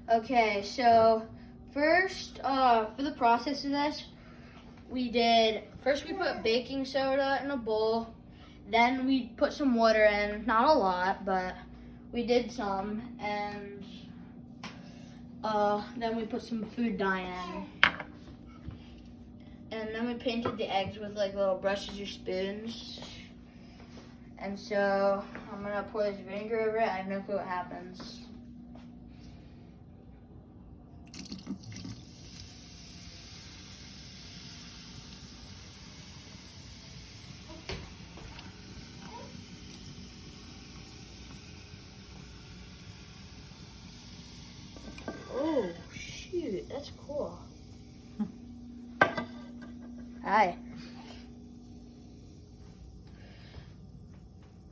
Okay, so first, for the process of this, we put baking soda in a bowl, then we put some water in, not a lot, but we did some, and then we put some food dye in. And then we painted the eggs with like little brushes or spoons. And so I'm gonna pour this vinegar over it. I have no clue what happens. Oh shoot, that's cool. Hi.